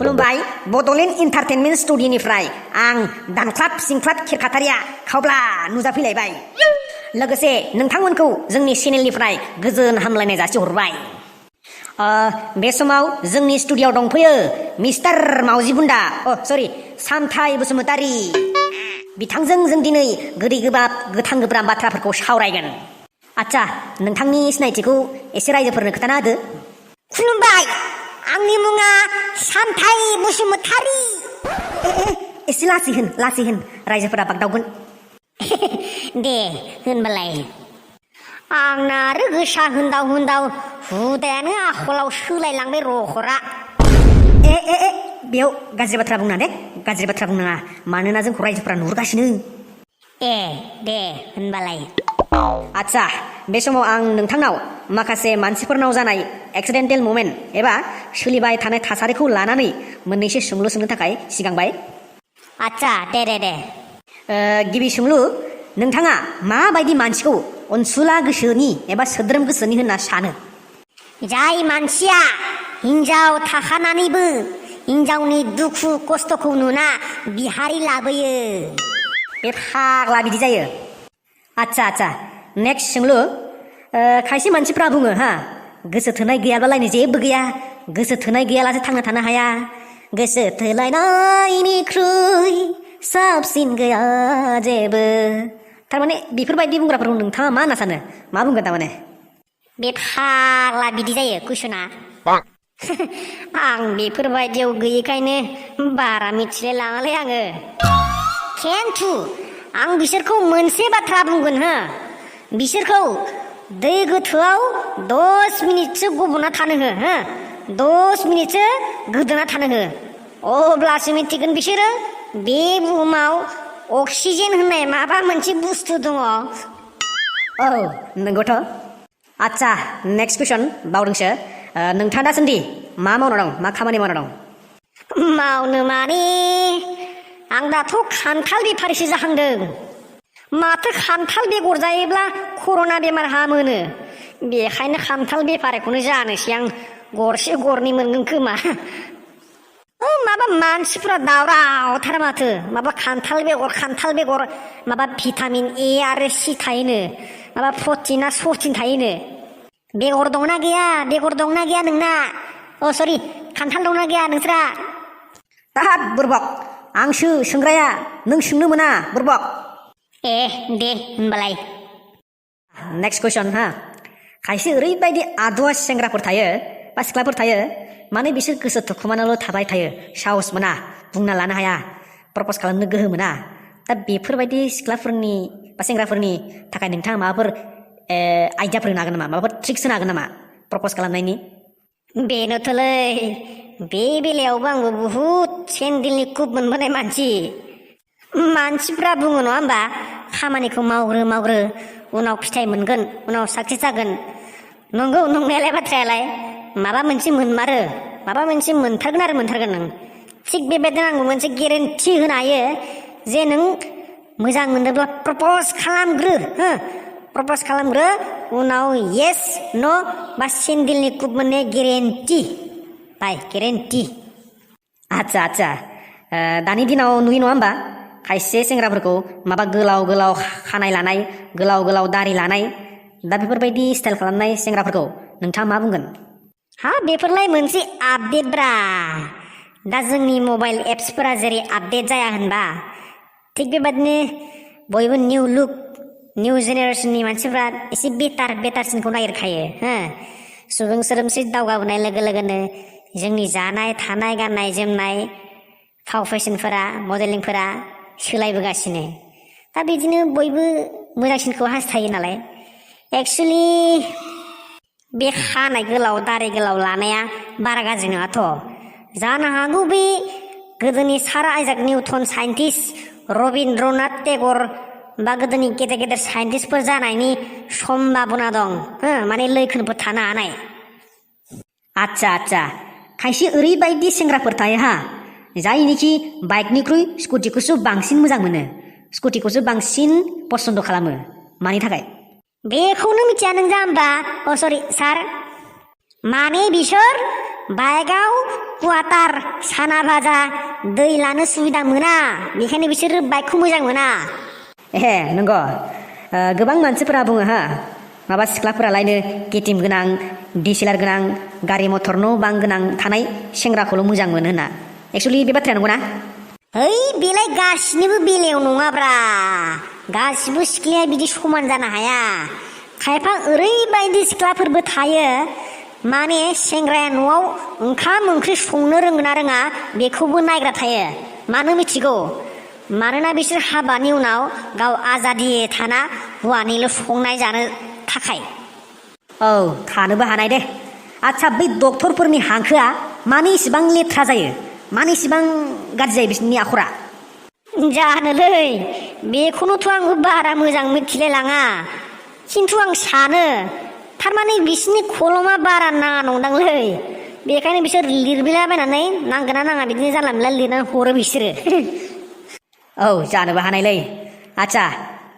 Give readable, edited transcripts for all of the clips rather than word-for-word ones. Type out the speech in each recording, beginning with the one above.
खुलुमबाय बड'लेण्ड इन्टारटेनमेन्ट स्टुडिय'निफ्राय आं दानख्लाब सिंख्लाब खेरखाथारिया खावब्ला नुजाफैलायबाय लोगोसे नोंथांमोनखौ जोंनि चेनेलनिफ्राय गोजोन हामलायनाय जासिहरबाय बे समाव जोंनि स्टुडिय'आव दंफैयो मिस्टार मावजि बुन्दा सामथाइ बसुमतारी बिथांजों जों दिनै गोदै गोबाब गोथां गोब्राब बाथ्राफोरखौ सावरायगोन आच्छा नोंथांनि सिनायथिखौ एसे रायजोफोरनो खोन्थाना होदो खुलुमबाय आंनि मुङा सामथाइ बसुमतारी एसे लासै होन रायजोफोरा बागदावगोन दे होनबालाय आंना आरो गोसा होनदाव हुदायानो आखलाव सोलायलांबाय रखरा बेयाव गाज्रि बाथ्रा बुंना दे गाज्रि बाथ्रा बुंनाङा मानोना जोंखौ रायजोफोरा नुहुरगासिनो दे होनबालाय आच्छा बे समाव आं नोंथांनाव माखासे मानसिफोरनाव जानाय एक्सिडेन्टेल मोमेन्ट एबा सोलिबाय थानाय थासारिखौ लानानै मोननैसो सोंलु सोंनो थाखाय सिगांबाय आच्छा दे गिबि सोंलु नोंथाङा माबायदि मानसिखौ अनसुला गोसोनि एबा सोद्रोम गोसोनि होनना सानो जाय मानसिया हिन्जाव थाखानानैबो हिन्जावनि दुखु खस्थ'खौ नुना बिहारि लाबोयो बे फाग्ला बिदि जायो आच्छा नेक्स्ट सोंलु खायसे मानसिफ्रा बुङो गोसो थोनाय गैयाब्लालायनो जेबो गैया गोसो थोनाय गैयालासे थांना थानो हाया गोसो थोलायनायनिख्रुइ साबसिन गैया जेबो थारमाने बेफोरबायदि बुंग्राफोरखौ नोंथाङा मा होनना सानो मा बुंगोन थारमाने बे फाग्ला बिदि जायो कुइसना आं बेफोरबायदियाव गैयैखायनो बारा मिथिलाय लाङालै आङो खिन्थु आं बिसोरखौ मोनसे बाथ्रा बुंगोन बिसोरखौ दै गोथौआव 10 मिनिटसो गब'ना थानो हो 10 मिनिटसो गोदोना थानो हो अब्लासो मिथिगोन बिसोरो बे बुहुमाव अक्सिजेन होननाय माबा मोनसे बुस्थु दङ नंगौथ' आच्छा नेक्स्ट कुइसन बावदोंसो नोंथाङा दासान्दि मा मावना दं मा खामानि मावना दं मावनो माने आं दाथ' खान्थाल बेफारिसो जाहांदों माथो खान्थाल बेगर जायोब्ला कर'ना बेमार हामोनो बेखायनो खान्थाल बेफारिखौनो जानोसै आं गरसे गरनै मोनगोन खोमा माबा मानसिफ्रा दावरावथार माथो माबा खान्थाल बेगर माबा भिटामिन ए आरो सि थायोनो माबा प्रटिन थायोनो बेगर दंना गैया नोंना खान्थाल दंना गैया नोंस्रा दाहाद बुरबक आंसो सोंग्राया नों सोंनो मोना बुरबक दे होनबालाय नेक्स्ट कुइसन खायसे ओरैबायदि आदुवा सेंग्राफोर थायो बा सिख्लाफोर थायो माने बिसोर गोसो थुखुमानाल' थाबाय थायो साहस मोना बुंना लानो हाया प्रप'ज खालामनो गोहो मोना दा बेफोरबायदि सिख्लाफोरनि बा सेंग्राफोरनि थाखाय नोंथाङा माबाफोर आइडियाफोर होनो हागोन नामा माबाफोर ट्रिक्स होनो हागोन नामा प्रप'ज खालामनायनि बेनोथ'लै बे बेलायावबो आंबो बुहुद सेन्देलनि कुप मोनबोनाय मानसिफ्रा बुङो नङा होमबा खामानिखौ मावग्रो उनाव फिथाइ मोनगोन उनाव साक्सेस जागोन नंगौ नंनायालाय बाथ्रायालाय माबा मोनसे मोनमारो माबा मोनसे मोनथारगोन नों थिग बेबायदिनो आंबो मोनसे गेरेन्टि होनो हायो जे नों मोजां मोनदोंब्ला प्रप'ज खालामग्रो उनाव येस न' बा सेन्देलनि कुप मोननाय गेरेन्टि आच्छा दानि दिनाव नुयो नङा होमबा खायसे सेंग्राफोरखौ माबा गोलाव खानाय लानाय गोलाव दारि लानाय दा बेफोरबायदि स्टाइल खालामनाय सेंग्राफोरखौ नोंथाङा मा बुंगोन बेफोरलाय मोनसे आपडेट ब्रा दा जोंनि मबाइल एप्सफोरा जेरै आपडेट जाया होनबा थिग बेबादिनो बयबो निउ लुक निउ जेनेरेसननि मानसिफ्रा एसे बेटारसिनखौ नागिरखायो सुबुं सोदोमस्रि दावगाबोनाय लोगो लोगोनो जोंनि जानाय थानाय गाननाय जोमनाय फाव फेशनफोरा मडेलिंफोरा सोलायबोगासिनो दा बिदिनो बयबो मोजांसिनखौ हास्थायो नालाय एक्सुवेलि बे खानाय गोलाव दारि गोलाव लानाया बारा गाज्रि नङाथ' जानो हागौ बे गोदोनि सार आइजाक निउटन साइन्टिस्ट रबीन्द्रनाथ टेगर बा गोदोनि गेदेर साइन्टिस्टफोर जानायनि सम्भाबना दं माने लैखोनफोर थानो हानाय आच्छा खायसे ओरैबायदि सेंग्राफोर थायो जायनिखि बाइकनिख्रुइ स्कुटिखौसो बांसिन मोजां मोनो स्कुटिखौसो बांसिन पसन्द खालामो मानि थाखाय बेखौनो मिथिया नों जाम्बा सार माने बिसोर बाइकआव वाटार साना भाजा दै लानो सुबिदा मोना बेखायनो बिसोरो बाइकखौ मोजां मोना। ए नंगौ गोबां मानसिफोरा बुङो हा माबा सिख्लाफोरालायनो केटिएम गोनां डिएसएलआर गोनां गारि मथर न' बां गोनां थानाय सेंग्राखौल' मोजां मोनो होनना। एक्सुवेलि बे बाथ्राया नंगौना? ओइ बेलाय गासिनिबो बेलायाव नङाब्रा। गासिबो सिख्लाया बिदि समान जानो हाया। खायफा ओरैबायदि सिख्लाफोरबो थायो माने सेंग्राया न'आव ओंखाम ओंख्रि संनो रोंगोना रोङा बेखौबो नायग्रा थायो। मानो मिथिगौ? मानोना बिसोर हाबानि उनाव गाव आजादि थाना हौवानिल' संनाय जानो थाखाय। औ थानोबो हानाय दे। आच्छा बै डक्टरफोरनि हांखोआ मानो इसिबां लेथ्रा जायो? मानो इसिबां गाज्रि जायो बिसोरनि आखरा? जानोलै बेखौनोथ' आंबो बारा मोजां मिथिलायलाङा। खिन्थु आं सानो थारमाने बिसोरनि खलमा बारा नाङा नंदांलै। बेखायनो बिसोर लिरबिलाबायनानै नांगोना नाङा बिदिनो जानला मोनला लिरनानै हरो बिसोरो। औ जानोबो हानायलै। आच्छा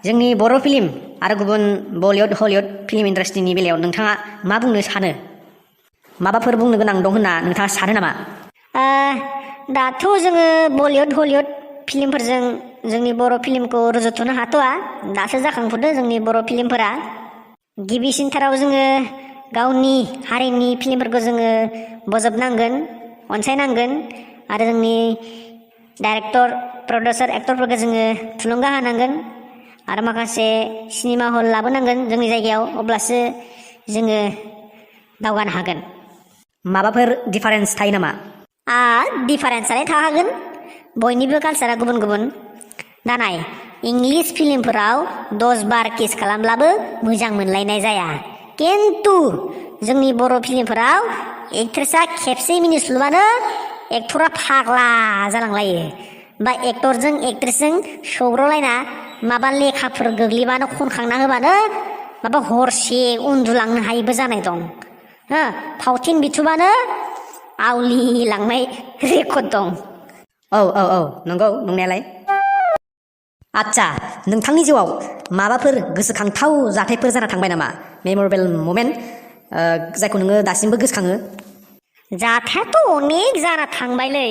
जोंनि बर' फिल्म आरो गुबुन बलिउड हलिउड फिल्म इन्डास्ट्रिनि बेलायाव नोंथाङा मा बुंनो सानो? माबाफोर बुंनो गोनां दं होनना नोंथाङा सानो नामा? दाथ' जोङो बलिउड हलिउड फिल्मफोरजों जोंनि बर' फिल्मखौ रुजुथ'नो हाथ'वा। दासो जाखांफुदों जोंनि बर' फिल्मफोरा। गिबिसिनथाराव जोङो गावनि हारिनि फिल्मफोरखौ जोङो बजबनांगोन, अनसायनांगोन आरो जोंनि डाइरेक्टर प्रडिउसार एक्टरफोरखौ जोङो थुलुंगा होनांगोन आरो माखासे सिनेमा हल लाबोनांगोन जोंनि जायगायाव। अब्लासो जोङो दावगानो हागोन। माबाफोर डिफारेन्स थायो नामा? डिफारेन्सआलाय थाखागोन। बयनिबो कालसारा गुबुन गुबुन। दा नाय इंलिस फिल्मफोराव 10 बार किस खालामब्लाबो मोजां मोनलायनाय जाया। खिन्थु जोंनि बर' फिल्मफोराव एक्ट्रेसा खेबसे मिनिस्लुबानो एक्टरा फाग्ला जालांलायो। बा एक्टरजों एक्ट्रेसजों सौग्रावलायना माबा लेखाफोर गोग्लैबानो खनखांना होबानो माबा हरसे उन्दुलांनो हायैबो जानाय दं। फावथिन बिथुबानो आवलिलांनाय रेकर्ड दं। औ नंगौ नंनायालाय। आच्छा नोंथांनि जिउआव माबाफोर गोसोखांथाव जाथायफोर जाना थांबाय नामा? मेमरेबल ममेन्ट जायखौ नोङो दासिमबो गोसोखाङो? जाथायाथ' अनेक जाना थांबायलै।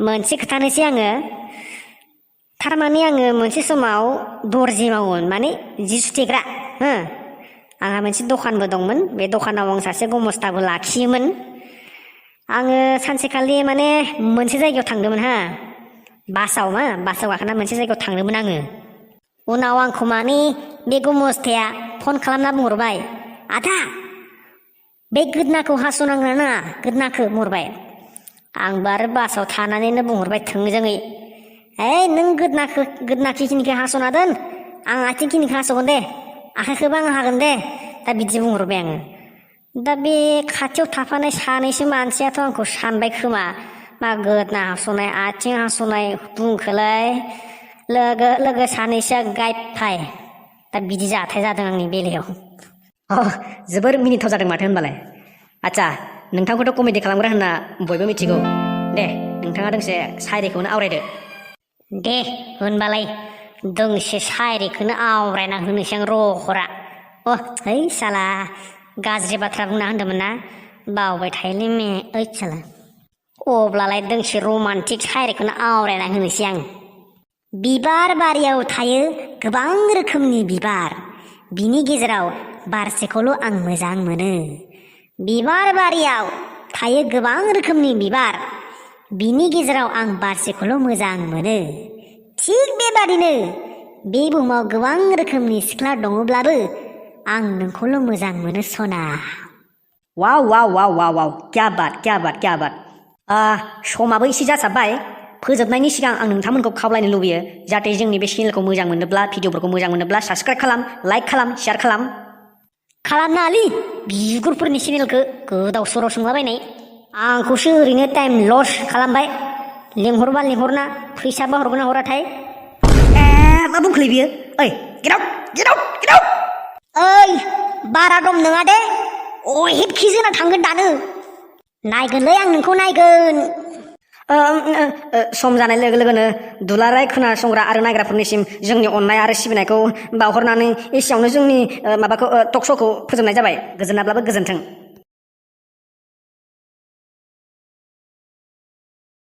मोनसे खोथानोसै आङो। थारमाने आङो मोनसे समाव दर्जि मावोमोन, माने जि सुथेग्रा। आंहा मोनसे दखानबो दंमोन। बे दखानाव आं सासे गमस्ताबो लाखियोमोन। आङो सानसेखालि माने मोनसे जायगायाव थांदोंमोन बासाव गाखोना मोनसे जायगायाव थांदोंमोन आङो। उनाव आंखौ माने बे गमस्ताया फन खालामना बुंहरबाय, आदा बे गोदनाखौ हास'नांगोन ना नाङा? गोदनाखौ बुंहरबाय। आंबो आरो बासाव थानानैनो बुंहरबाय थोंजोङै, नों गोदनाखिनिखौ हास'ना दोन, आं आथिंखिनिखौ हास'गोन दे, आखाइखौबो आं हागोन दे। दा बिदि बुंहरबाय आङो। दा बे खाथियाव थाफानाय सानैसो मानसियाथ' आंखौ सानबाय खोमा मा गोदना हास'नाय आथिं हास'नाय बुंखोलाय, लोगो सानैसोआ गाइड फाय। दा बिदि जाथाय जादों आंनि बेलायाव। जोबोर मिनिथाव जादों माथो होनबालाय। आच्छा नोंथांखौथ' कमेडि खालामग्रा होनना बयबो मिथिगौ। दे नोंथाङा दोंसे सायरिखौनो आवरायदो। दे होनबालाय दोंसे सायरिखौनो आवरायना होनोसै आं रखरा। है साला गाज्रि बाथ्रा बुंना होनदोंमोन ना, बावबाय थायोलै ओइ साला। अब्लालाय दोंसे रमान्टिक सायरिखौनो आवरायना होनोसै आं। बिबार बारियाव थायो गोबां रोखोमनि बिबार, बिनि गेजेराव बारसेखौल' आं मोजां मोनो। बिबार बारियाव थायो गोबां रोखोमनि बिबार, बिनि गेजेराव आं बारसेखौल' मोजां मोनो। थिग बेबादिनो बे बुहुमाव गोबां रोखोमनि सिख्ला दङब्लाबो आं नोंखौल' मोजां मोनो सना। वाव वाव वाव वाव वाव क्या बात क्या बात क्या बात। समाबो एसे जासाबबाय। फोजोबनायनि सिगां आं नोंथांमोनखौ खावलायनो लुबैयो जाहाथे जोंनि बे चेनेलखौ मोजां मोनोब्ला, भिडिअफोरखौ मोजां मोनोब्ला साबस्क्राइब खालाम, लाइक खालाम, शेयार खालाम। खालामनाङालै बिगुरफोरनि चेनेलखौ गोदाव सोराव सोंलाबायनाय। आंखौसो ओरैनो टाइम लस खालामबाय। लिंहरबा लिंहरना फैसाबा हरगोन ना हराथाय? मा बुंखोलै बियो? Get out get out get out. बारा दम नङा दे, अहेब खिजोना थांगोन दानो। नायगोनलै आं नोंखौ नायगोन। सम जानाय लोगो लोगोनो दुलाराय खोनासंग्रा आरो नायग्राफोरनिसिम जोंनि अननाय आरो सिबिनायखौ बावहरनानै एसेयावनो जोंनि माबाखौ टक श'खौ फोजोबनाय जाबाय। गोजोनाब्लाबो गोजोन्थों।